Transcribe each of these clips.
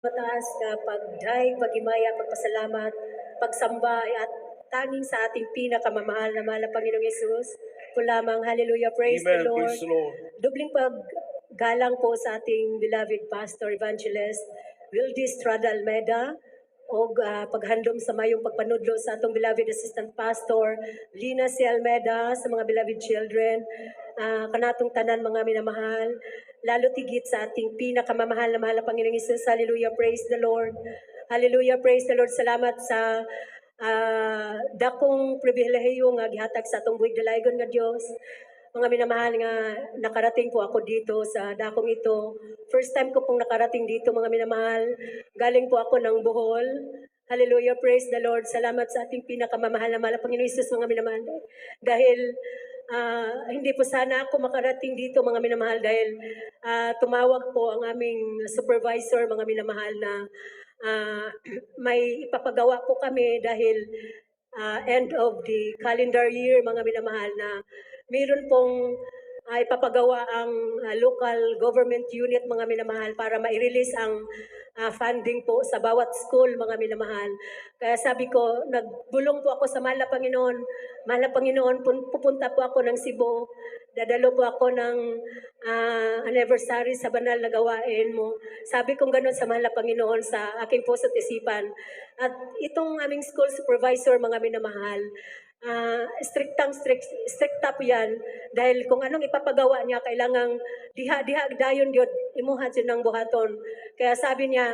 Mataas na pagdaig, pagimaya, pagpasalamat, pagsamba at tanging sa ating pinakamamahal na mahal na Panginoong Yesus. Po lamang, hallelujah, praise the Amen. Lord. Praise the Lord. Dubling paggalang po sa ating beloved pastor, evangelist, Wildy Estrada Almeida, o paghandom sa mayong pagpanudlo sa atong beloved assistant pastor, Lina C. Almeida, sa mga beloved children, kanatong tanan mga minamahal, lalo tigit sa ating pinakamamahal na mahal na Panginoong Isus. Hallelujah, praise the Lord. Hallelujah, praise the Lord. Salamat sa dakong pribilehiyo nga gihatag sa atong buhig dalaygon nga Dios. Mga minamahal nga nakarating po ako dito sa dakong ito. First time ko pong nakarating dito mga minamahal. Galing po ako ng Bohol. Hallelujah, praise the Lord. Salamat sa ating pinakamamahal na mahal na Panginoon Isus mga minamahal. Dahil hindi po sana ako makarating dito mga minamahal dahil tumawag po ang aming supervisor mga minamahal na may ipapagawa po kami dahil end of the calendar year mga minamahal na mayroon pong ipapagawa ang local government unit mga minamahal para ma-release ang funding po sa bawat school mga minamahal. Kaya sabi ko, nagbulong po ako sa mahal na Panginoon. Mahal na Panginoon, pupunta po ako ng Cebu. Dadalo po ako ng anniversary sa banal na gawain mo. Sabi kong gano'n sa mahal na Panginoon sa aking puso't isipan. At itong aming school supervisor, mga minamahal, stricta po yan. Dahil kung anong ipapagawa niya, kailangang diha dayon yun, imuha siya ng buhaton. Kaya sabi niya,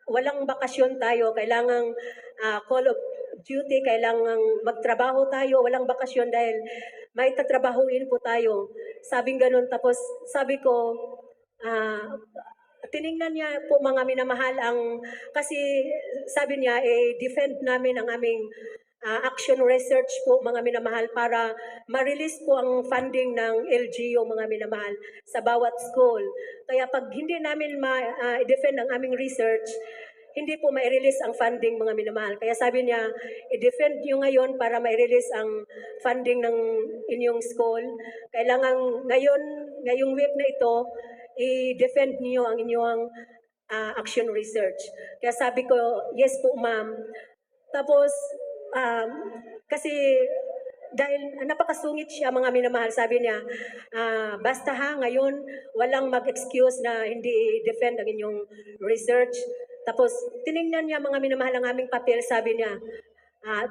walang bakasyon tayo, kailangang call of duty, kailangang magtrabaho tayo, walang bakasyon dahil may tatrabahuin po tayo. Sabing ganun, tapos sabi ko, tiningnan niya po mga minamahal kasi sabi niya, defend namin ang aming action research po mga minamahal para ma-release po ang funding ng LGU mga minamahal sa bawat school. Kaya pag hindi namin ma-defend ang aming research, hindi po ma-release ang funding mga minamahal. Kaya sabi niya, i-defend nyo ngayon para ma-release ang funding ng inyong school. Kailangan ngayong week na ito, i-defend niyo ang inyong action research. Kaya sabi ko, yes po ma'am. Tapos, kasi dahil napakasungit siya mga minamahal, sabi niya, basta ngayon walang mag-excuse na hindi defend ang inyong research. Tapos tiningnan niya mga minamahal ang aming papel, sabi niya,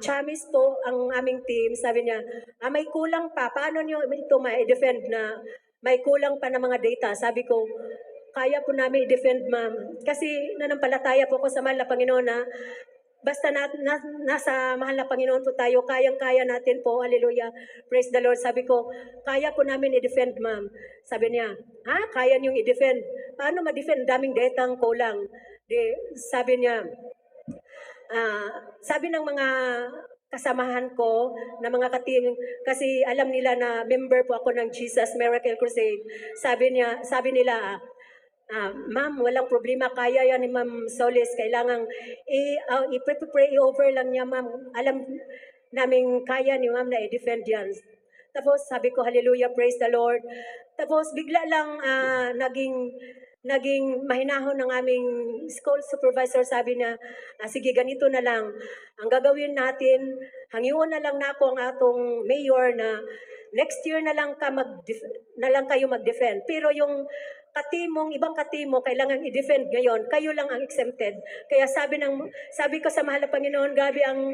Chamis po ang aming team, sabi niya, may kulang pa, paano niyo ito ma-defend na may kulang pa na mga data? Sabi ko, kaya po namin i-defend ma'am. Kasi nanampalataya po ako sa mahal na Panginoon na basta nasa mahal na Panginoon po tayo, kayang-kaya natin po, hallelujah, praise the Lord. Sabi ko, kaya po namin i-defend ma'am. Sabi niya, kaya niyong i-defend? Paano ma-defend? Daming detang kulang. Sabi niya, sabi ng mga kasamahan ko na mga kating, kasi alam nila na member po ako ng Jesus Miracle Crusade. Sabi nila, ma'am, walang problema, kaya yan ni Ma'am Solis. Kailangang i-pray over lang niya, ma'am. Alam namin kaya ni ma'am na i-defend yan. Tapos sabi ko, hallelujah, praise the Lord. Tapos bigla lang naging mahinahon ng aming school supervisor. Sabi niya, sige, ganito na lang. Ang gagawin natin, hangiwan na lang na ako ang atong mayor na next year na lang kayo mag-defend. Pero yung ibang katimo, kailangan i-defend ngayon. Kayo lang ang exempted. Kaya sabi ko sa mahal na Panginoon, gabi ang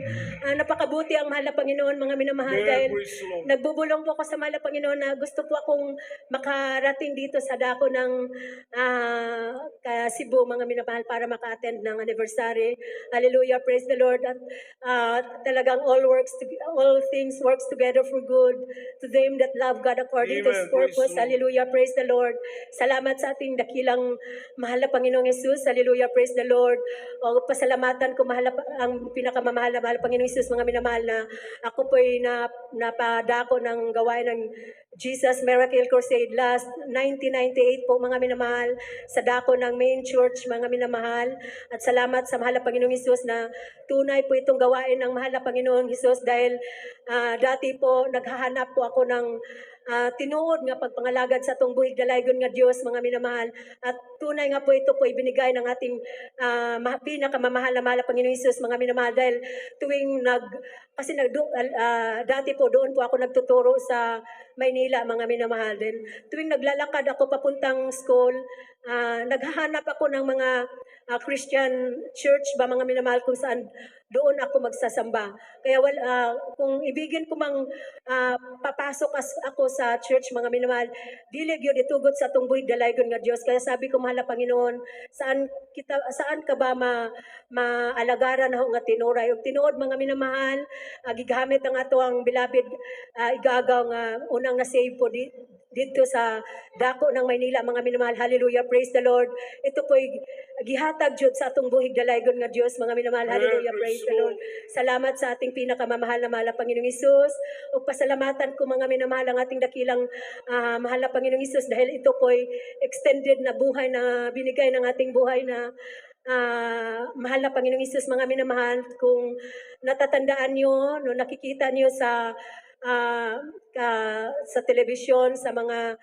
napakabuti ang mahal na Panginoon, mga minamahal. Dahil nagbubulong po ako sa mahal na Panginoon na gusto po akong makarating dito sa dako ng Cebu, mga minamahal, para maka-attend ng anniversary. Hallelujah, praise the Lord. At talagang all things works together for good to them that love God according to His purpose. Hallelujah, praise the Lord. Salamat sa ating dakilang mahal na Panginoong Yesus. Hallelujah, praise the Lord. O pasalamatan ko ang pinakamamahal na mahal na Panginoong Yesus, mga minamahal, na ako po'y napadako ng gawain ng Jesus Miracle Crusade last 1998 po mga minamahal sa dako ng main church mga minamahal at salamat sa mahal na Panginoong Hesus na tunay po itong gawain ng mahal na Panginoong Hesus dahil dati po naghahanap po ako ng tinuod nga pagpangalagad sa atong buhig dalaygon nga Dios mga minamahal at tunay nga po ito po ibinigay ng ating pinakamamahal na mahal na Panginoong Hesus mga minamahal dahil tuwing dati po doon po ako nagtuturo sa Maynila mga minamahal din. Tuwing naglalakad ako papuntang school, naghahanap ako ng mga Christian church ba mga minamahal kung saan doon ako magsasamba. Kaya kung ibigin ko mang papasok ako sa church mga minamahal, dili gyud itugot sa atong buhig dalaygon nga Dios. Kaya sabi ko mahal na Panginoon, saan ka ba maalagaran ako nga tinuray ug tinuod mga minamahal, gigamit ang ato ang beloved igagaw nga unang na-save po dito sa dako ng Maynila mga minamahal. Hallelujah, praise the Lord. Ito po gihatag jud sa atong buhig dalaygon nga Dios mga minamahal. Hallelujah, praise the Lord. Salamat sa ating pinakamamahal na mahal na Panginoong Hesus ug pasalamatan ko mga minamahal ang ating dakilang mahal na Panginoong Hesus dahil ito po extended na buhay na binigay ng ating buhay na mahal na Panginoong Hesus mga minamahal. Kung natatandaan nyo, no, nakikita nyo sa telebisyon, sa mga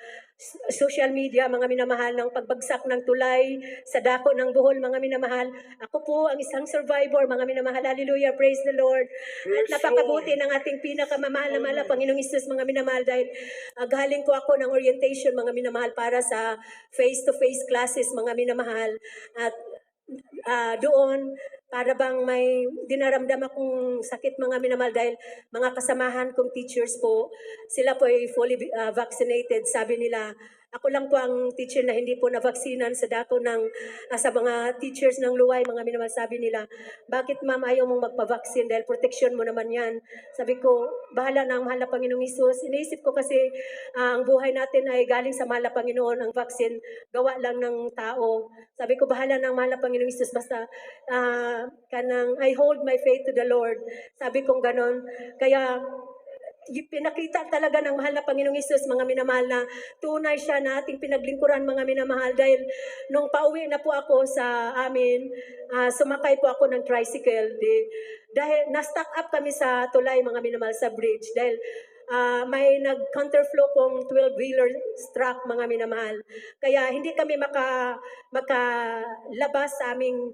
social media, mga minamahal, ng pagbagsak ng tulay sa dako ng Bohol, mga minamahal. Ako po ang isang survivor, mga minamahal. Hallelujah, praise the Lord. At napakabuti ng ating pinakamamahal na mahal na Panginoong Hesus, mga minamahal, dahil galing ko ako ng orientation, mga minamahal, para sa face-to-face classes, mga minamahal. At doon, para bang may dinaramdam akong sakit mga minamahal dahil mga kasamahan kong teachers po, sila po ay fully vaccinated. Sabi nila, ako lang po ang teacher na hindi po na-vaksinan sa dako ng sa mga teachers ng luway, mga minamahal. Sabi nila, bakit ma'am ayaw mong magpa-vaccine dahil protection mo naman yan. Sabi ko, bahala na ang mahal na Panginoong Hesus. Iniisip ko kasi ang buhay natin ay galing sa mahal na Panginoon. Ang vaccine, gawa lang ng tao. Sabi ko, bahala na ang mahal na Panginoong Hesus. Basta I hold my faith to the Lord. Sabi kong ganon. Kaya pinakita talaga ng mahal na Panginoong Hesus, mga minamahal, na tunay siya na ating pinaglingkuran, mga minamahal. Dahil nung pauwi na po ako sa amin, sumakay po ako ng tricycle. Dahil na-stuck up kami sa tulay, mga minamahal, sa bridge. Dahil may nag-counterflow pong 12-wheeler truck, mga minamahal. Kaya hindi kami makalabas sa aming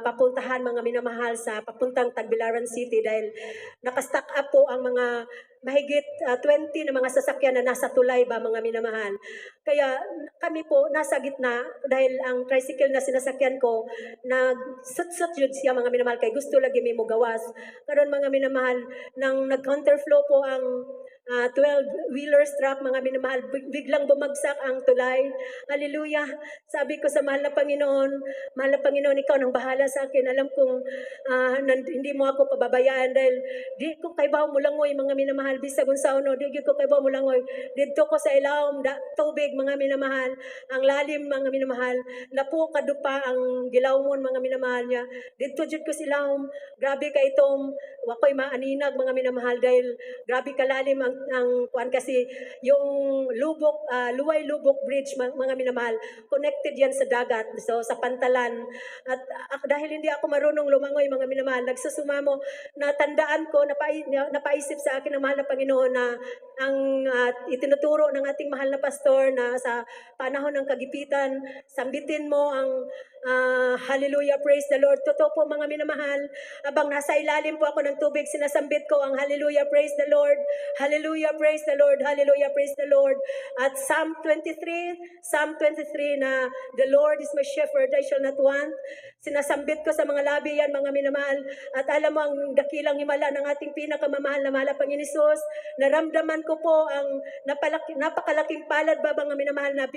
papuntahan, mga minamahal, sa papuntang Tagbilaran City dahil nakastack up po ang mga mahigit 20 na mga sasakyan na nasa tulay ba, mga minamahal. Kaya kami po nasa gitna dahil ang tricycle na sinasakyan ko nagsut-sut yun siya, mga minamahal, kay gusto lagi may mo gawas. Karon, mga minamahal, nang nag-counterflow po ang 12-wheeler truck, mga minamahal, biglang bumagsak ang tulay. Hallelujah. Sabi ko sa mahal na Panginoon, ikaw nang bahala sa akin. Alam kong hindi mo ako pababayaan dahil di ko kaybaw mo langoy, mga minamahal, bisag unsa uno, di ko kaybaw mo langoy. Dito ko sa ilawom tubig, mga minamahal, ang lalim, mga minamahal, napo kadupa ang gilawmon, mga minamahal niya. Dito jud ko sa ilawom, grabe ka itong wakoy maaninag, mga minamahal, dahil grabe kalalim ang kuan, kasi yung Luway Lubok Bridge, mga minamahal, connected yan sa dagat, so sa pantalan. At dahil hindi ako marunong lumangoy, mga minamahal, nagsusumamo, natandaan ko, napaisip sa akin ng mahal na Panginoon na ang itinuturo ng ating mahal na pastor na sa panahon ng kagipitan, sambitin mo ang hallelujah, praise the Lord. Totoo po, mga minamahal, abang nasa ilalim po ako ng tubig, sinasambit ko ang hallelujah, praise the Lord, hallelujah, praise the Lord, hallelujah, praise the Lord. At Psalm 23 na the Lord is my shepherd, I shall not want. Sinasambit ko sa mga labi yan, mga minamahal. At alam mo, ang dakilang himala ng ating pinakamamahal na mahal na Panginoon Hesus, naramdaman ko po ang napakalaking palad ba, mga minamahal, na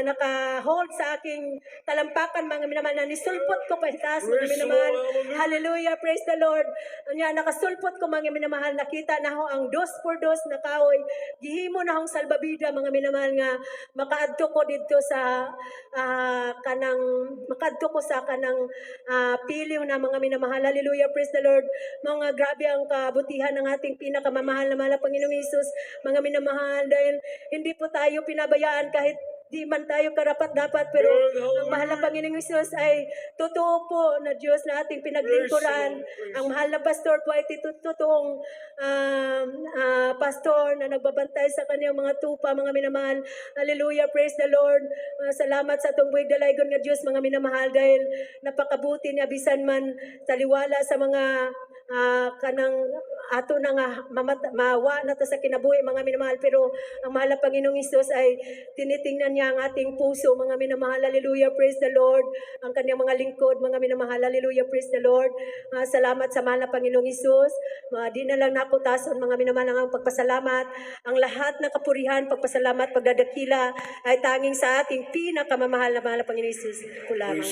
naka-hold sa aking talampakan, mga minamahal, na nisulpot ko pahitaas, mga Praise the minamahal. Lord, hallelujah. Hallelujah, praise the Lord. Anya, nakasulpot ko, mga minamahal, nakita na ho ang dos por dos na kahoy. Gihimo na hong salbabida, mga minamahal, nga makaadto ko dito sa makaadto ko sa kanang piliw na mga minamahal. Hallelujah, praise the Lord. Mga grabe ang kabutihan ng ating pinakamamahal na mahal na Panginoong Hesus, mga minamahal, dahil hindi po tayo pinabayaan kahit di man tayo karapat-dapat, pero ang mahal na Panginoong Hesus ay totoo po na Diyos na ating pinaglingkuran. Ang mahal na pastor po ay totoong pastor na nagbabantay sa kanyang mga tupa, mga minamahal. Hallelujah, praise the Lord. Salamat sa itong buhay dalaygon nga Diyos, mga minamahal, dahil napakabuti niya bisan man taliwala sa mga kanang ato na nga mawa na ta sa kinabuhi, mga minamahal, pero ang mahal na Panginoong Hesus ay tinitingnan niya ang ating puso, mga minamahal. Hallelujah, praise the Lord. Ang kanyang mga lingkod, mga minamahal. Hallelujah, praise the Lord. Salamat sa mahal na Panginoong Hesus. Di na lang nako tason, mga minamahal, ang pagpasalamat. Ang lahat ng kapurihan, pagpasalamat, pagdadakila ay tanging sa ating pinakamamahal na mahal na Panginoong Hesus. Ito lamang.